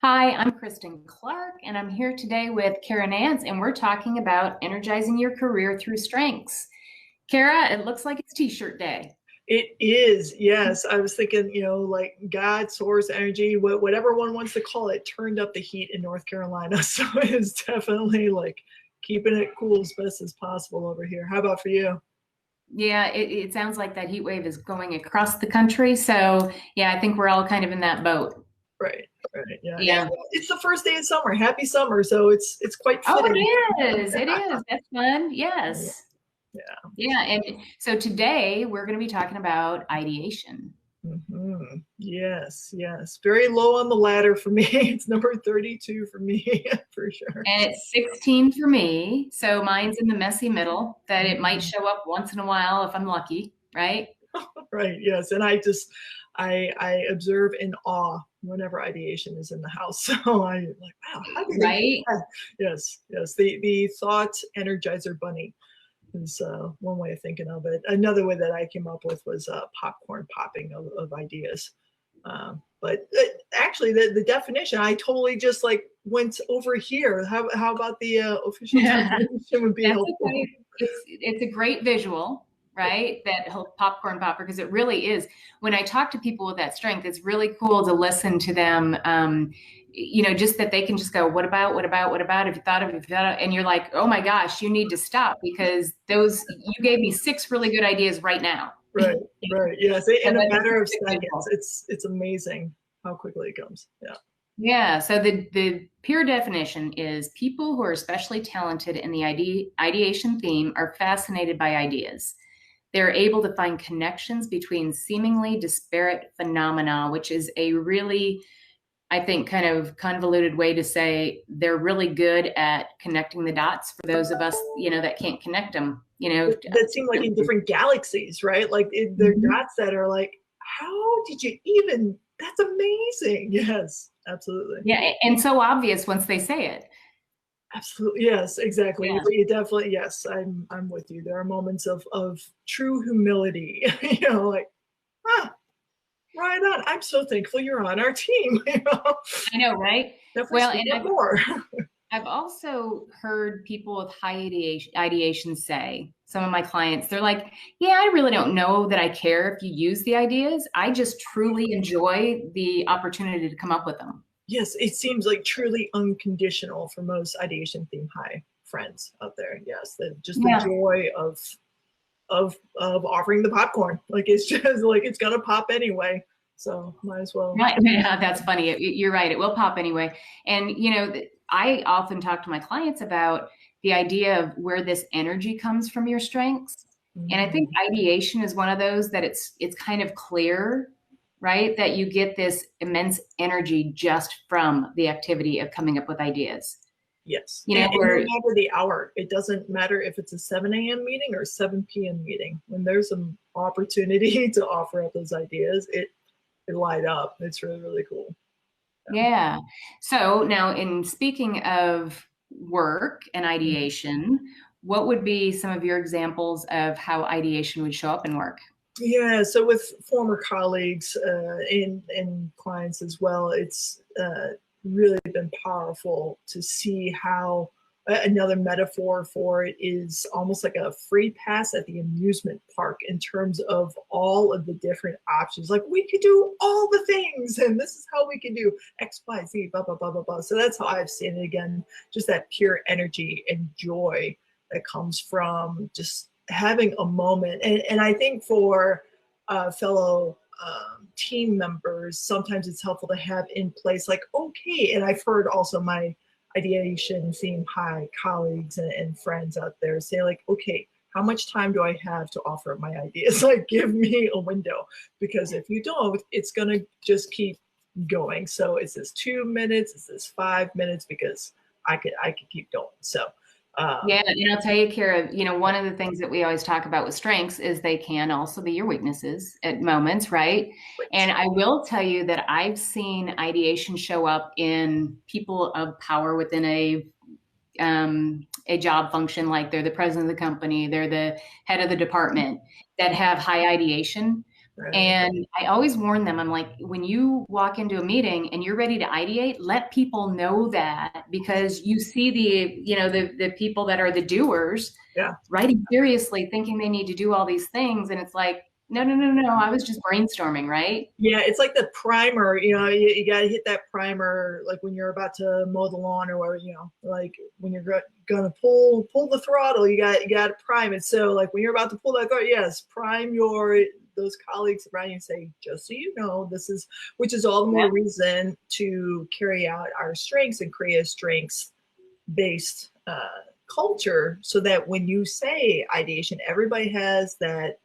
Hi, I'm Kristen Clark, and I'm here today with Kara Nance, and we're talking about energizing your career through strengths. Kara, it looks like it's T-shirt day. It is, yes. I was thinking, like God, source, energy, whatever one wants to call it, turned up the heat in North Carolina. So it's definitely like keeping it cool as best as possible over here. How about for you? Yeah, it sounds like that heat wave is going across the country. So, yeah, I think we're all kind of in that boat. Right, right, yeah. And Yeah. it's the first day of summer. Happy summer. So it's quite Oh, fitting. it is. It is. That's fun. Yeah, Yes. yeah. Yeah. And so today we're going to be talking about ideation. Yes, yes. Very low on the ladder for me. It's number 32 for me, for sure. And it's 16 for me. So mine's in the messy middle that it might show up once in a while if I'm lucky, right? Right, yes. And I observe in awe whenever ideation is in the house. So I'm like, wow, how did they do Right? that? Yes, yes. The thought energizer bunny is one way of thinking of it. Another way that I came up with was popcorn popping of ideas. But actually, the definition, I totally just like went over here. How about the official That's definition would be helpful? okay. It's a great visual, right? That whole popcorn popper, because it really is. When I talk to people with that strength, it's really cool to listen to them. Just that they can just go, what about, what about, what about? If you thought of, if you thought of, and you're like, oh my gosh, you need to stop because you gave me six really good ideas right now. Right, right. Yes, So in a that's a matter of perfect seconds. visual. It's amazing how quickly it comes. Yeah. Yeah, so the pure definition is people who are especially talented in the ideation theme are fascinated by ideas. They're able to find connections between seemingly disparate phenomena, which is a really, I think, kind of convoluted way to say they're really good at connecting the dots for those of us, that can't connect them, That seem like in different galaxies, right? Like they're Mhm. dots that are like, how did you even? That's amazing. Yes, absolutely. Yeah, and so obvious once they say it. Absolutely. Yes, exactly. Yeah. You definitely, yes, I'm with you. There are moments of true humility, like, ah, right on. I'm so thankful you're on our team. I know, right? Definitely Well, speak and up more. I've also heard people with high ideation say, some of my clients, they're like, yeah, I really don't know that I care if you use the ideas. I just truly enjoy the opportunity to come up with them. Yes, it seems like truly unconditional for most ideation theme high friends out there. Yes, just the Yeah. joy of offering the popcorn. Like it's just like it's gonna pop anyway. So might as well. Right. Yeah, that's funny. You're right. It will pop anyway. And, I often talk to my clients about the idea of where this energy comes from your strengths. And I think Mm, ideation is one of those that it's kind of clear, right? That you get this immense energy just from the activity of coming up with ideas. yes, and no Where matter the hour, it doesn't matter if it's a 7 a.m. meeting or 7 p.m. meeting. When there's an opportunity to offer up those ideas, it light up. It's really really cool. Yeah. yeah. So now, in speaking of work and ideation, what would be some of your examples of how ideation would show up in work? Yeah, so with former colleagues and clients as well, it's really been powerful to see how another metaphor for it is almost like a free pass at the amusement park in terms of all of the different options. Like we could do all the things, and this is how we can do X, Y, Z, blah, blah, blah, blah, blah. So that's how I've seen it again, just that pure energy and joy that comes from just having a moment. And I think for fellow team members, sometimes it's helpful to have in place, like, okay, and I've heard also my ideation theme high colleagues and friends out there say, like, okay, how much time do I have to offer up my ideas? Like, give me a window, because if you don't, it's going to just keep going. So is this 2 minutes? Is this 5 minutes? Because I could keep going. So Yeah, and I'll tell you, Kara, one of the things that we always talk about with strengths is they can also be your weaknesses at moments, right? right. And I will tell you that I've seen ideation show up in people of power within a job function, like they're the president of the company, they're the head of the department that have high ideation, Right. And I always warn them, I'm like, when you walk into a meeting and you're ready to ideate, let people know that, because you see the people that are the doers Yeah. writing furiously, thinking they need to do all these things. And it's like, no, no, no, no. I was just brainstorming, right? Yeah, it's like the primer, you got to hit that primer, like when you're about to mow the lawn or whatever, like when you're gonna pull the throttle, you got to prime it. So like when you're about to pull that throttle, yes, prime those colleagues around you and say, just so you know, which is all the more reason to carry out our strengths and create a strengths based culture, so that when you say ideation, everybody has that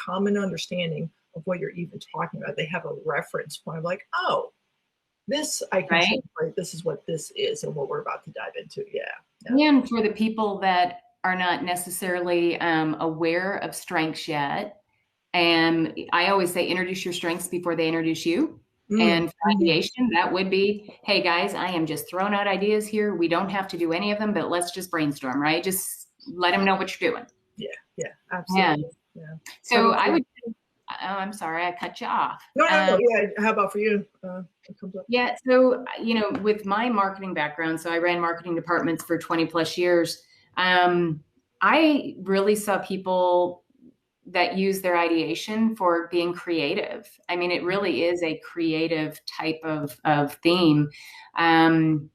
common understanding of what you're even talking about. They have a reference point of like, oh, this I can translate. This is what this is, and what we're about to dive into. Yeah. And for the people that are not necessarily aware of strengths yet, and I always say introduce your strengths before they introduce you. And for ideation, that would be, hey guys, I am just throwing out ideas here. We don't have to do any of them, but let's just brainstorm, right? Just let them know what you're doing. Yeah, absolutely. Yeah. So I would, I'm sorry, I cut you off. No. Yeah. How about for you? Yeah. So, with my marketing background, so I ran marketing departments for 20 plus years. I really saw people that use their ideation for being creative. I mean, it really is a creative type of theme. And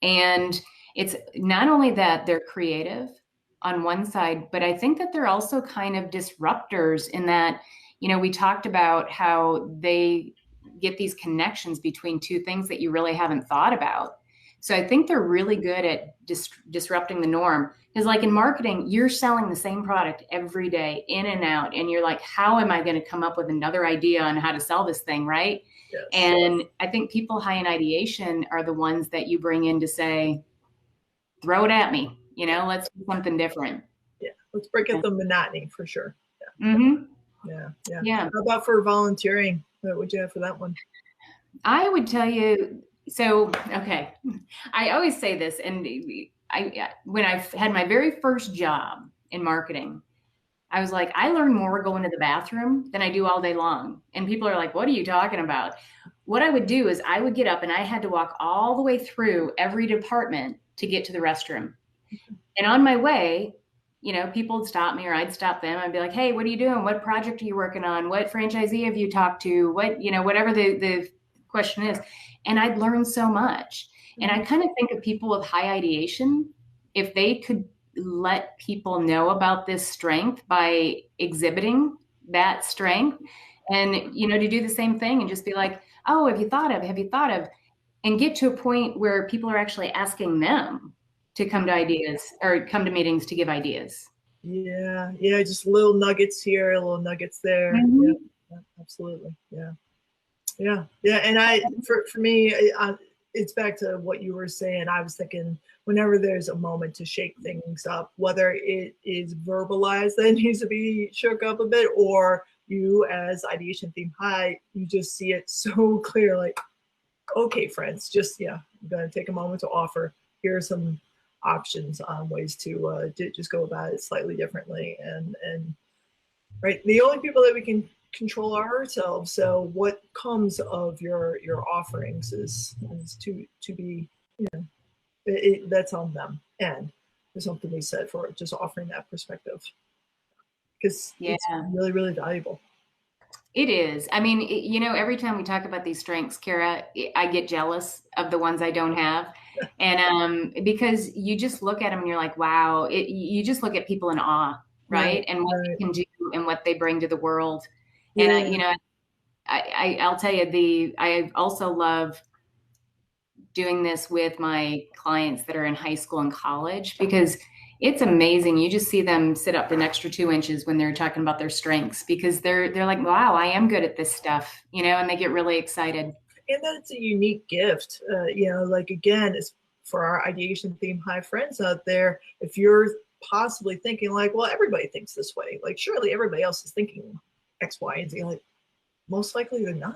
it's not only that they're creative on one side, but I think that they're also kind of disruptors in that, we talked about how they get these connections between two things that you really haven't thought about. So I think they're really good at disrupting the norm. Because like in marketing, you're selling the same product every day in and out. And you're like, how am I going to come up with another idea on how to sell this thing, right? Yes. And I think people high in ideation are the ones that you bring in to say, throw it at me. Let's do something different. Yeah, let's break up the monotony for sure. Yeah. Mm-hmm. Yeah. How about for volunteering? What would you have for that one? I would tell you, so, okay. I always say this, and when I had my very first job in marketing, I was like, I learn more going to the bathroom than I do all day long. And people are like, what are you talking about? What I would do is I would get up and I had to walk all the way through every department to get to the restroom. And on my way, people would stop me or I'd stop them. I'd be like, hey, what are you doing? What project are you working on? What franchisee have you talked to? What, whatever the question is. And I'd learn so much. And I kind of think of people with high ideation, if they could let people know about this strength by exhibiting that strength and, to do the same thing and just be like, oh, have you thought of, and get to a point where people are actually asking them to come to ideas or come to meetings to give ideas. Yeah. Just little nuggets here, little nuggets there. Mm-hmm. Yeah, absolutely. Yeah. And for me, it's back to what you were saying. I was thinking whenever there's a moment to shake things up, whether it is verbalized that needs to be shook up a bit, or you as ideation theme high, you just see it so clear, like, okay, friends, just, I'm going to take a moment to offer, here are some options on ways to just go about it slightly differently. And right, the only people that we can control ourselves. So what comes of your offerings is to be, that's on them. And there's something we said for just offering that perspective, because it's really, really valuable. It is. I mean, every time we talk about these strengths, Kara, I get jealous of the ones I don't have. And because you just look at them and you're like, wow, you just look at people in awe, right? And what they can do and what they bring to the world. And, I'll tell you, I also love doing this with my clients that are in high school and college, because it's amazing. You just see them sit up an extra 2 inches when they're talking about their strengths, because they're like, wow, I am good at this stuff, and they get really excited. And that's a unique gift. Like, again, it's for our ideation theme high friends out there. If you're possibly thinking like, well, everybody thinks this way, like surely everybody else is thinking X, Y, and Z, like most likely they're not,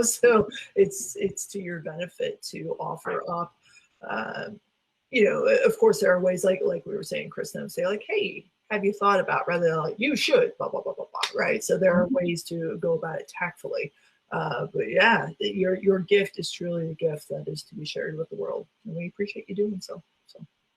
so it's to your benefit to offer up, of course there are ways like we were saying, Kristen, say like, hey, have you thought about, rather than like, you should, blah, blah, blah, blah, blah, right? So there are ways to go about it tactfully. But yeah, your gift is truly a gift that is to be shared with the world. And we appreciate you doing so.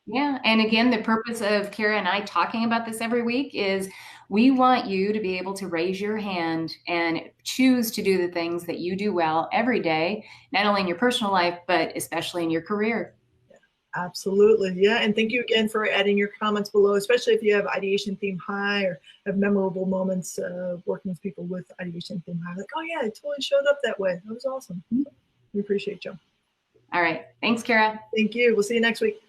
Yeah. And again, the purpose of Kara and I talking about this every week is we want you to be able to raise your hand and choose to do the things that you do well every day, not only in your personal life, but especially in your career. Absolutely. Yeah. And thank you again for adding your comments below, especially if you have ideation theme high or have memorable moments working with people with ideation theme high. Like, oh, yeah, it totally showed up that way. That was awesome. We appreciate you. All right. Thanks, Kara. Thank you. We'll see you next week.